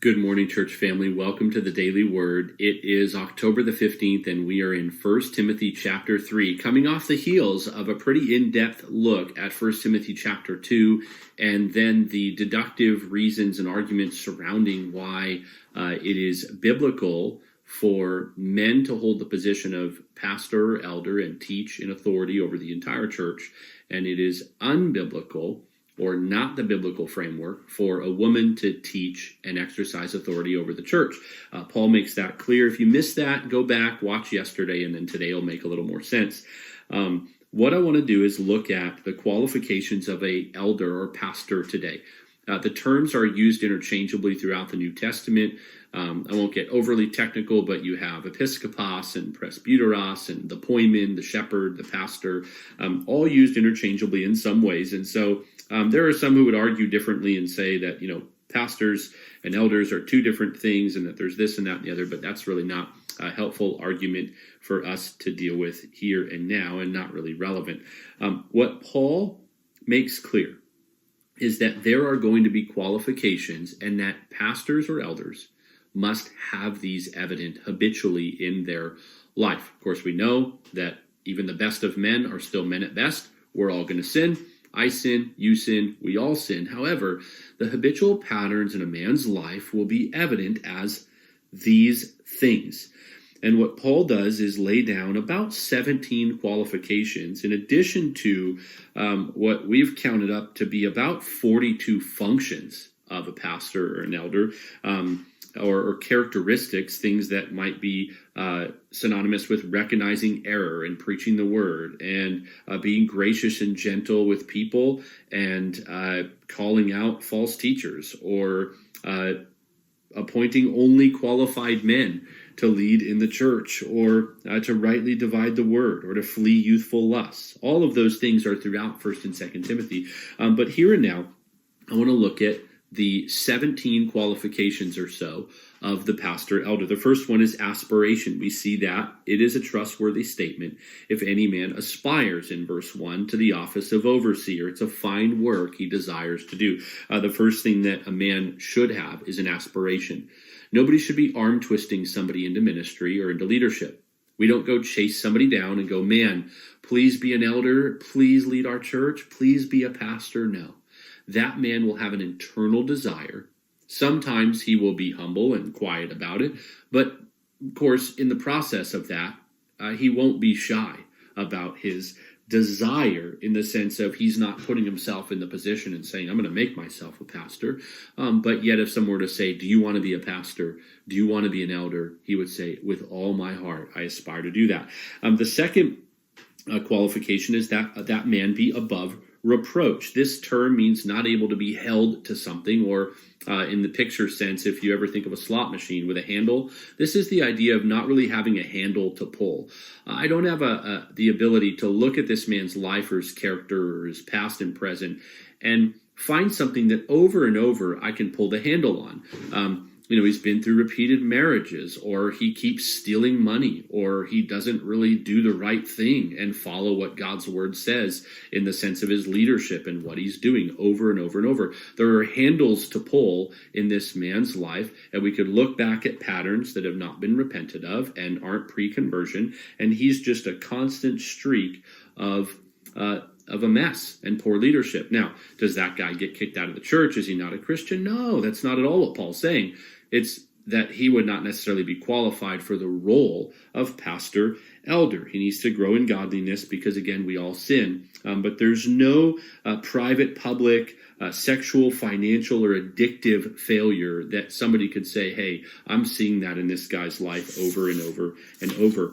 Good morning, church family. Welcome to the Daily Word. It is October the 15th, and we are in 1 Timothy chapter 3, coming off the heels of a pretty in-depth look at 1 Timothy chapter 2, and then the deductive reasons and arguments surrounding why it is biblical for men to hold the position of pastor or elder and teach in authority over the entire church, and it is unbiblical or not the biblical framework for a woman to teach and exercise authority over the church. Paul makes that clear. If you missed that, go back, watch yesterday, and then today will make a little more sense. What I want to do is look at the qualifications of an elder or pastor today. The terms are used interchangeably throughout the New Testament. I won't get overly technical, but you have episkopos and presbyteros and the poimen, the shepherd, the pastor, all used interchangeably in some ways. And so there are some who would argue differently and say that, pastors and elders are two different things and that there's this and that and the other, but that's really not a helpful argument for us to deal with here and now and not really relevant. What Paul makes clear is that there are going to be qualifications and that pastors or elders must have these evident habitually in their life. Of course, we know that even the best of men are still men at best. We're all going to sin. I sin, you sin, we all sin. However, the habitual patterns in a man's life will be evident as these things. And what Paul does is lay down about 17 qualifications in addition to what we've counted up to be about 42 functions of a pastor or an elder, or characteristics, things that might be synonymous with recognizing error and preaching the word and being gracious and gentle with people and calling out false teachers or appointing only qualified men to lead in the church or to rightly divide the word or to flee youthful lusts. All of those things are throughout 1 and 2 Timothy. But here and now, I want to look at the 17 qualifications or so of the pastor elder. The first one is aspiration. We see that it is a trustworthy statement if any man aspires in verse 1 to the office of overseer. It's a fine work he desires to do. The first thing that a man should have is an aspiration. Nobody should be arm twisting somebody into ministry or into leadership. We don't go chase somebody down and go, man, please be an elder, please lead our church, please be a pastor. No. That man will have an internal desire. Sometimes he will be humble and quiet about it, but of course, in the process of that, he won't be shy about his desire in the sense of he's not putting himself in the position and saying, I'm going to make myself a pastor. But yet if someone were to say, do you want to be a pastor? Do you want to be an elder? He would say, with all my heart, I aspire to do that. The second qualification is that man be above reproach. This term means not able to be held to something, or in the picture sense, if you ever think of a slot machine with a handle, this is the idea of not really having a handle to pull. I don't have the ability to look at this man's life or his character or his past and present and find something that over and over I can pull the handle on. He's been through repeated marriages, or he keeps stealing money, or he doesn't really do the right thing and follow what God's word says in the sense of his leadership and what he's doing over and over and over. There are handles to pull in this man's life, and we could look back at patterns that have not been repented of and aren't pre-conversion, and he's just a constant streak of a mess and poor leadership. Now, does that guy get kicked out of the church? Is he not a Christian? No, that's not at all what Paul's saying. It's that he would not necessarily be qualified for the role of pastor elder. He needs to grow in godliness because, again, we all sin. But there's no private, public, sexual, financial, or addictive failure that somebody could say, hey, I'm seeing that in this guy's life over and over and over.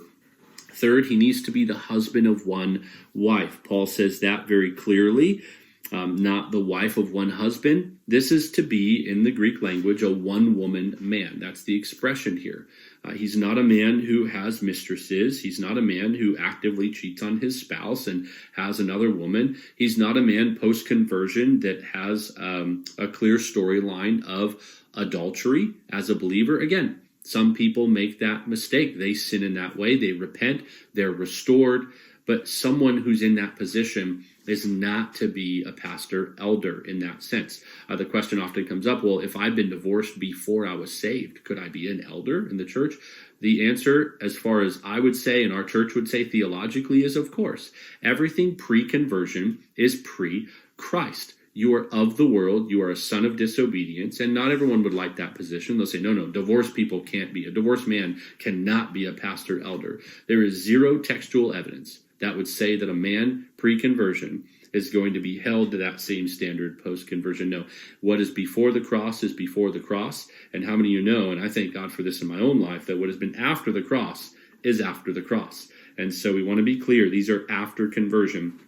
Third, he needs to be the husband of one wife. Paul says that very clearly. Not the wife of one husband. This is to be, in the Greek language, a one-woman man. That's the expression here. He's not a man who has mistresses. He's not a man who actively cheats on his spouse and has another woman. He's not a man post-conversion that has a clear storyline of adultery as a believer. Again, some people make that mistake. They sin in that way. They repent. They're restored. But someone who's in that position is not to be a pastor elder in that sense. The question often comes up, well, if I've been divorced before I was saved, could I be an elder in the church? The answer, as far as I would say and our church would say theologically, is of course. Everything pre-conversion is pre-Christ. You are of the world, you are a son of disobedience, and not everyone would like that position. They'll say, no, divorced people can't be. A divorced man cannot be a pastor elder. There is zero textual evidence that would say that a man pre-conversion is going to be held to that same standard post-conversion. No, what is before the cross is before the cross. And how many of you know, and I thank God for this in my own life, that what has been after the cross is after the cross. And so we want to be clear, these are after conversion.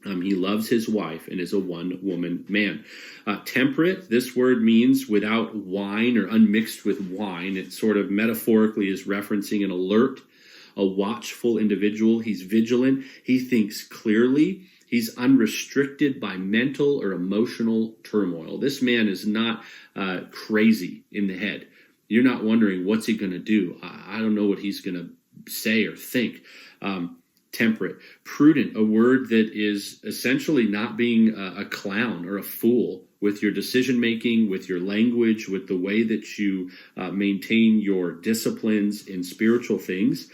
He loves his wife and is a one-woman man. Temperate, this word means without wine or unmixed with wine. It sort of metaphorically is referencing an alert, a watchful individual. He's vigilant. He thinks clearly. He's unrestricted by mental or emotional turmoil. This man is not crazy in the head. You're not wondering, what's he going to do? I don't know what he's going to say or think. Temperate. Prudent, a word that is essentially not being a clown or a fool with your decision making, with your language, with the way that you maintain your disciplines in spiritual things.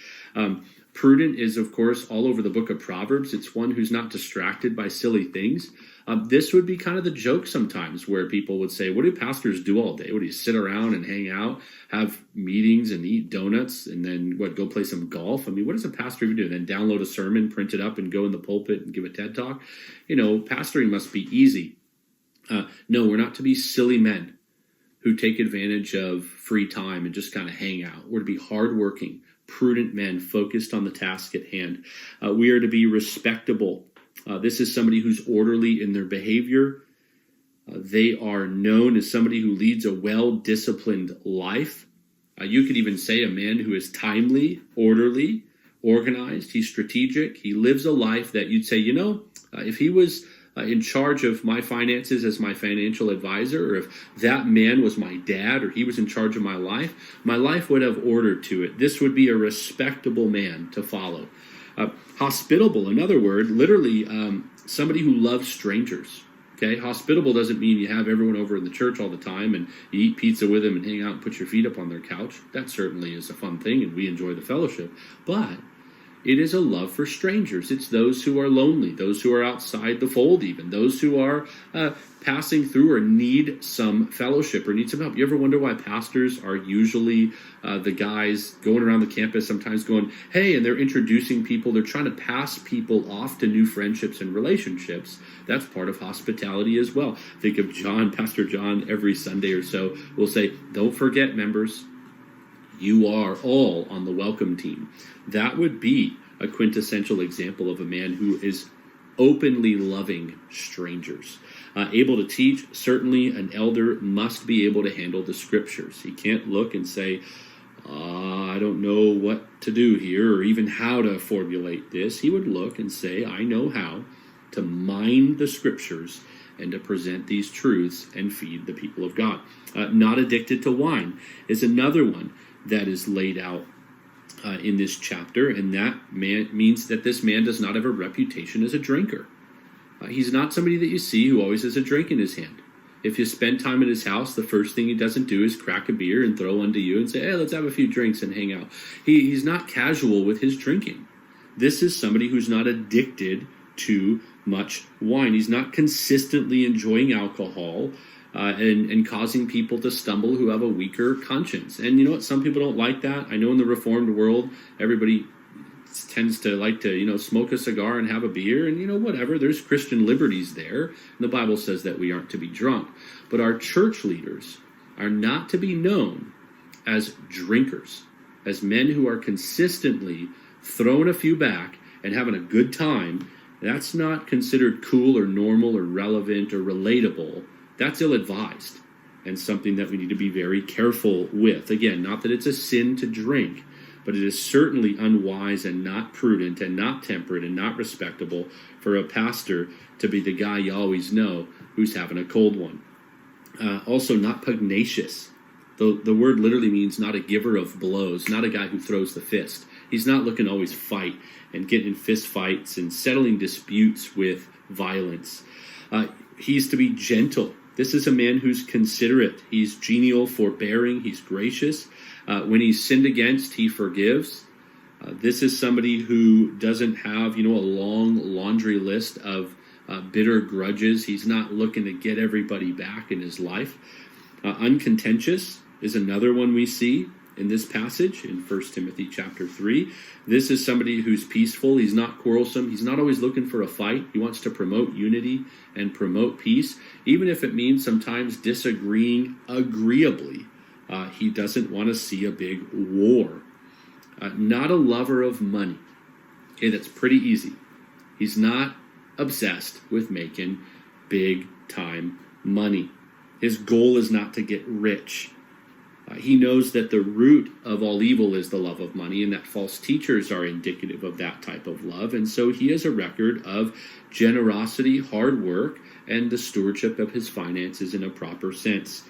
Prudent is, of course, all over the book of Proverbs. It's one who's not distracted by silly things. This would be kind of the joke sometimes where people would say, what do pastors do all day? What do you sit around and hang out, have meetings and eat donuts and then go play some golf? I mean, what does a pastor even do? Then download a sermon, print it up and go in the pulpit and give a TED talk? Pastoring must be easy. No, we're not to be silly men who take advantage of free time and just kind of hang out. We're to be hardworking, prudent men focused on the task at hand. We are to be respectable. This is somebody who's orderly in their behavior. They are known as somebody who leads a well-disciplined life. You could even say a man who is timely, orderly, organized. He's strategic. He lives a life that you'd say, if he was in charge of my finances as my financial advisor, or if that man was my dad, or he was in charge of my life would have order to it. This would be a respectable man to follow. Hospitable, another word, literally somebody who loves strangers. Okay, hospitable doesn't mean you have everyone over in the church all the time and you eat pizza with them and hang out and put your feet up on their couch. That certainly is a fun thing and we enjoy the fellowship. But it is a love for strangers. It's those who are lonely, those who are outside the fold even, those who are passing through or need some fellowship or need some help. You ever wonder why pastors are usually the guys going around the campus sometimes going, hey, and they're introducing people. They're trying to pass people off to new friendships and relationships. That's part of hospitality as well. Think of John, Pastor John, every Sunday or so will say, don't forget, members, you are all on the welcome team. That would be a quintessential example of a man who is openly loving strangers. Able to teach, certainly an elder must be able to handle the scriptures. He can't look and say, I don't know what to do here or even how to formulate this. He would look and say, I know how to mine the scriptures and to present these truths and feed the people of God. Not addicted to wine is another one that is laid out in this chapter, and that means that this man does not have a reputation as a drinker. He's not somebody that you see who always has a drink in his hand. If you spend time at his house, the first thing he doesn't do is crack a beer and throw one to you and say, hey, let's have a few drinks and hang out. He's not casual with his drinking. This is somebody who's not addicted to much wine. He's not consistently enjoying alcohol and causing people to stumble who have a weaker conscience. And you know what? Some people don't like that. I know in the Reformed world, everybody tends to like to, smoke a cigar and have a beer and, whatever. There's Christian liberties there. And the Bible says that we aren't to be drunk. But our church leaders are not to be known as drinkers, as men who are consistently throwing a few back and having a good time. That's not considered cool or normal or relevant or relatable. That's ill-advised and something that we need to be very careful with. Again, not that it's a sin to drink, but it is certainly unwise and not prudent and not temperate and not respectable for a pastor to be the guy you always know who's having a cold one. Also, not pugnacious. The word literally means not a giver of blows, not a guy who throws the fist. He's not looking to always fight and get in fist fights and settling disputes with violence. He's to be gentle. This is a man who's considerate. He's genial, forbearing. He's gracious. When he's sinned against, he forgives. This is somebody who doesn't have, a long laundry list of bitter grudges. He's not looking to get everybody back in his life. Uncontentious is another one we see in this passage in 1 Timothy chapter 3. This is somebody who's peaceful. He's not quarrelsome. He's not always looking for a fight. He wants to promote unity and promote peace, even if it means sometimes disagreeing agreeably. He doesn't want to see a big war. Not a lover of money. Okay, that's pretty easy. He's not obsessed with making big time money. His goal is not to get rich. He knows that the root of all evil is the love of money, and that false teachers are indicative of that type of love. And so he has a record of generosity, hard work, and the stewardship of his finances in a proper sense.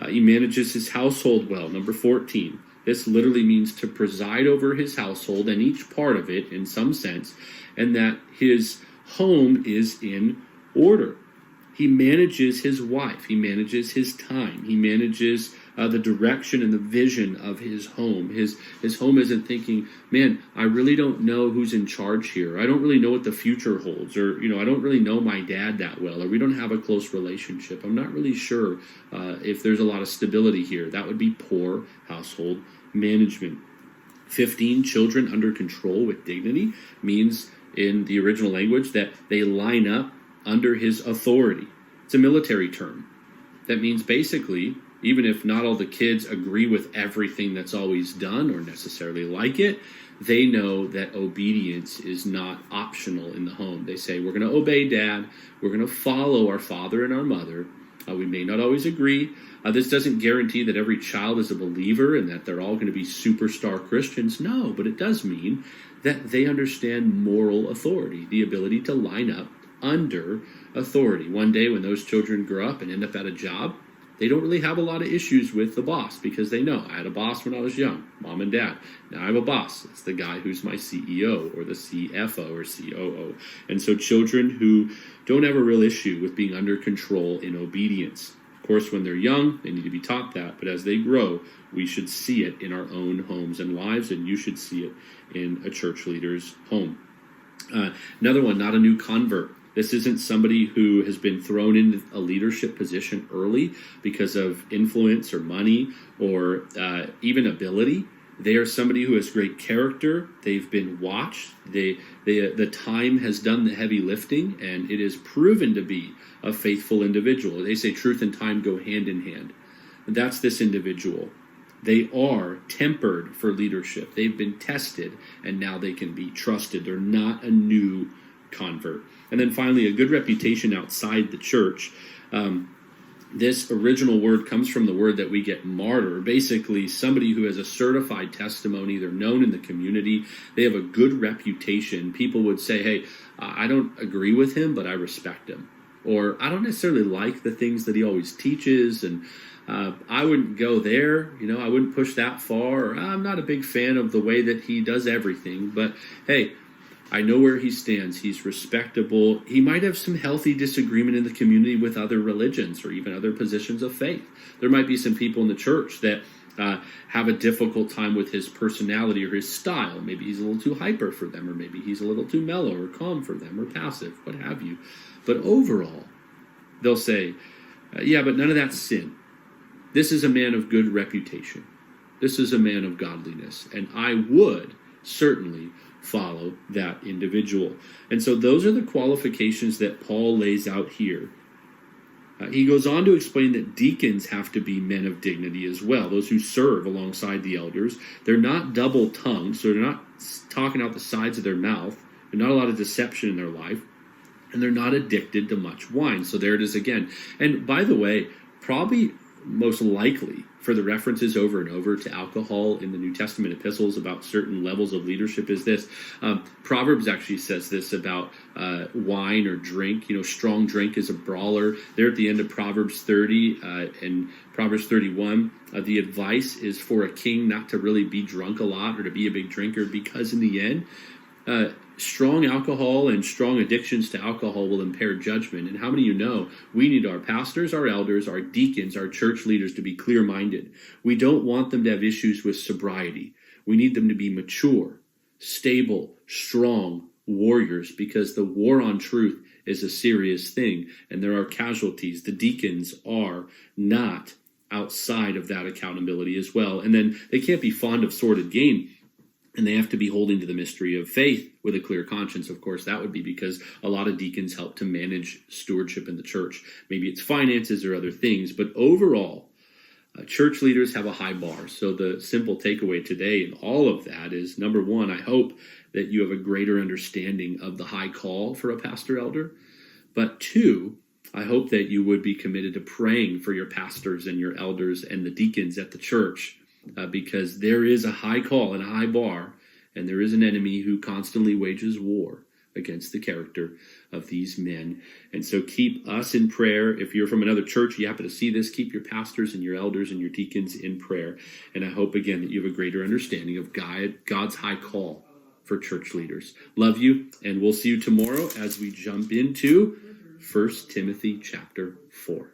He manages his household well. Number 14. This literally means to preside over his household and each part of it in some sense, and that his home is in order. He manages his wife. He manages his time. He manages the direction and the vision of his home. His home isn't thinking, man, I really don't know who's in charge here. I don't really know what the future holds. Or, I don't really know my dad that well. Or we don't have a close relationship. I'm not really sure if there's a lot of stability here. That would be poor household management. 15, children under control with dignity means in the original language that they line up under his authority. It's a military term. That means basically, even if not all the kids agree with everything that's always done or necessarily like it, they know that obedience is not optional in the home. They say, we're going to obey dad. We're going to follow our father and our mother. We may not always agree. This doesn't guarantee that every child is a believer and that they're all going to be superstar Christians. No, but it does mean that they understand moral authority, the ability to line up under authority. One day when those children grow up and end up at a job, they don't really have a lot of issues with the boss because they know I had a boss when I was young, mom and dad. Now I have a boss. It's the guy who's my CEO or the CFO or COO. And so children who don't have a real issue with being under control in obedience. Of course, when they're young, they need to be taught that. But as they grow, we should see it in our own homes and lives, and you should see it in a church leader's home. Another one, not a new convert. This isn't somebody who has been thrown into a leadership position early because of influence or money or even ability. They are somebody who has great character. They've been watched. The time has done the heavy lifting, and it is proven to be a faithful individual. They say truth and time go hand in hand. And that's this individual. They are tempered for leadership. They've been tested, and now they can be trusted. They're not a new convert. And then finally, a good reputation outside the church. This original word comes from the word that we get martyr, basically somebody who has a certified testimony. They're known in the community. They have a good reputation. People would say, hey, I don't agree with him, but I respect him. Or I don't necessarily like the things that he always teaches, and I wouldn't go there. I wouldn't push that far. Or I'm not a big fan of the way that he does everything. But hey, I know where he stands. He's respectable. He might have some healthy disagreement in the community with other religions or even other positions of faith. There might be some people in the church that have a difficult time with his personality or his style. Maybe he's a little too hyper for them, or maybe he's a little too mellow or calm for them, or passive, what have you. But overall, they'll say, yeah, but none of that's sin. This is a man of good reputation. This is a man of godliness. And I would certainly follow that individual. And so those are the qualifications that Paul lays out here. He goes on to explain that deacons have to be men of dignity as well, those who serve alongside the elders. They're not double-tongued, so they're not talking out the sides of their mouth. There's not a lot of deception in their life, and they're not addicted to much wine. So there it is again. And by the way, probably most likely for the references over and over to alcohol in the New Testament epistles about certain levels of leadership is this. Proverbs actually says this about wine or drink. Strong drink is a brawler. There at the end of Proverbs 30 and Proverbs 31, the advice is for a king not to really be drunk a lot or to be a big drinker, because in the end, strong alcohol and strong addictions to alcohol will impair judgment. And how many of you know we need our pastors, our elders, our deacons, our church leaders to be clear-minded? We don't want them to have issues with sobriety. We need them to be mature, stable, strong warriors, because the war on truth is a serious thing, and there are casualties. The deacons are not outside of that accountability as well. And then they can't be fond of sordid gain. And they have to be holding to the mystery of faith with a clear conscience. Of course, that would be because a lot of deacons help to manage stewardship in the church. Maybe it's finances or other things. But overall, church leaders have a high bar. So the simple takeaway today in all of that is, number one, I hope that you have a greater understanding of the high call for a pastor elder. But two, I hope that you would be committed to praying for your pastors and your elders and the deacons at the church. Because there is a high call and a high bar, and there is an enemy who constantly wages war against the character of these men. And so keep us in prayer. If you're from another church, you happen to see this, keep your pastors and your elders and your deacons in prayer. And I hope, again, that you have a greater understanding of God's high call for church leaders. Love you, and we'll see you tomorrow as we jump into 1 Timothy chapter 4.